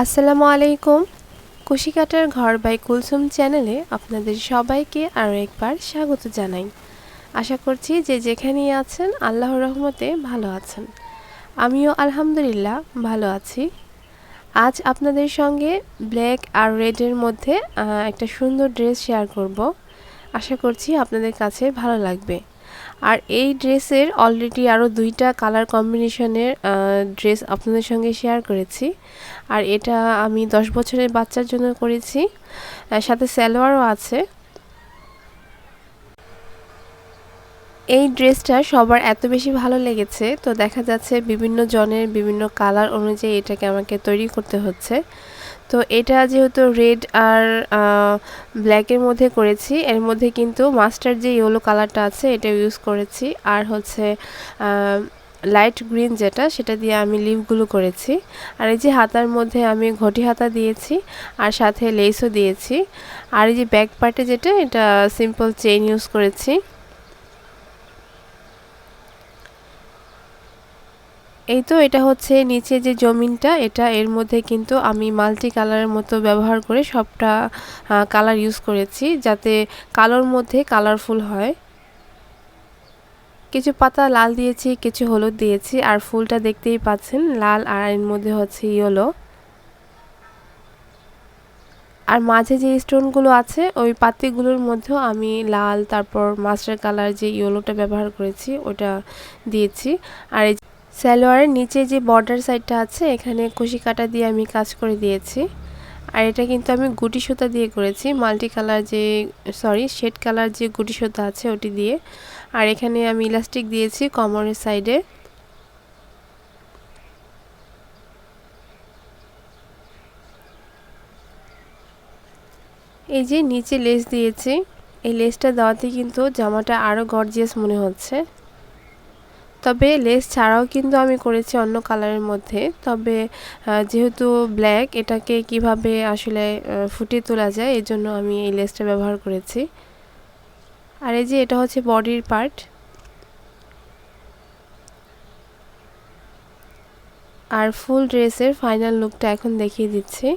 আসসালামু আলাইকুম। কুশিকাটার ঘর বাই কুলসুম চ্যানেলে আপনাদের সবাইকে আরও একবার স্বাগত জানাই। আশা করছি যে যেখানেই আছেন আল্লাহর রহমতে ভালো আছেন। আমিও আলহামদুলিল্লাহ ভালো আছি। আজ আপনাদের সঙ্গে ব্ল্যাক আর রেডের মধ্যে একটা সুন্দর ড্রেস শেয়ার করব। আশা করছি আপনাদের কাছে ভালো লাগবে। আর এই ড্রেসের অলরেডি আরও 2টা কালার কম্বিনেশনের ড্রেস আপনাদের সঙ্গে শেয়ার করেছি। আর এটা আমি 10 বছরের বাচ্চার জন্য করেছি, সাথে সালোয়ারও আছে। এই ড্রেসটা সবার এত বেশি ভালো লেগেছে, তো দেখা যাচ্ছে বিভিন্ন জনের বিভিন্ন কালার অনুযায়ী এটাকে আমাকে তৈরি করতে হচ্ছে। তো এটা যেহেতু রেড আর ব্ল্যাকের মধ্যে করেছি, এর মধ্যে কিন্তু মাস্টার যে ইয়েলো কালারটা আছে এটা ইউজ করেছি, আর হচ্ছে লাইট গ্রিন যেটা সেটা দিয়ে আমি লিভগুলো করেছি। আর এই যে হাতার মধ্যে আমি ঘটি হাতা দিয়েছি আর সাথে লেসও দিয়েছি। আর এই যে ব্যাক পার্টে যেটা এটা সিম্পল চেইন ইউজ করেছি। এই তো এটা হচ্ছে নিচে যে জমিনটা, এটা এর মধ্যে কিন্তু আমি মাল্টি কালারের মতো ব্যবহার করে সবটা কালার ইউজ করেছি যাতে কালোর মধ্যে কালারফুল হয়। কিছু পাতা লাল দিয়েছি, কিছু হলুদ দিয়েছি, আর ফুলটা দেখতেই পাচ্ছেন লাল আর এর মধ্যে হচ্ছে ইয়েলো। আর মাঝে যে স্টোনগুলো আছে ওই পাতিগুলোর মধ্যেও আমি লাল তারপর মাস্টার কালার যে ইয়েলোটা ব্যবহার করেছি ওটা দিয়েছি। আর এই সালোয়ারের নিচে যে বর্ডার সাইডটা আছে এখানে কুশি কাটা দিয়ে আমি কাজ করে দিয়েছি। আর এটা কিন্তু আমি গুটি সুতা দিয়ে করেছি, মাল্টি কালার যে শেড কালার যে গুটি সুতা আছে ওটি দিয়ে। আর এখানে আমি ইলাস্টিক দিয়েছি কোমরের সাইডে। এই যে নিচে লেস দিয়েছি, এই লেসটা দেওয়াতে কিন্তু জামাটা আরও গর্জিয়াস মনে হচ্ছে। তবে লেস ছাড়াও কিন্তু আমি করেছি অন্য কালারের মধ্যে। তবে যেহেতু ব্ল্যাক, এটাকে কিভাবে আসলে ফুটিয়ে তোলা যায় এই জন্য আমি এই লেসটা ব্যবহার করেছি। আর এই যে এটা হচ্ছে বডির পার্ট। আর ফুল ড্রেসের ফাইনাল লুকটা এখন দেখিয়ে দিচ্ছি।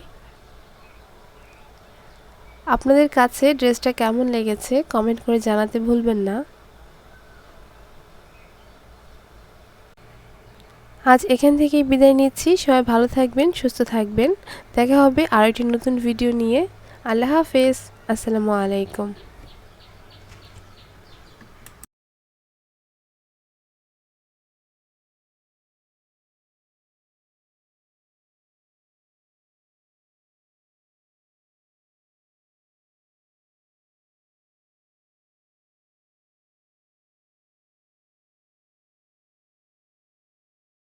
আপনাদের কাছে ড্রেসটা কেমন লেগেছে কমেন্ট করে জানাতে ভুলবেন না। আজ এখান থেকেই বিদায় নিচ্ছি। সবাই ভালো থাকবেন, সুস্থ থাকবেন। দেখা হবে আরেকটি নতুন ভিডিও নিয়ে। আল্লাহ হাফেজ। আসসালামু আলাইকুম।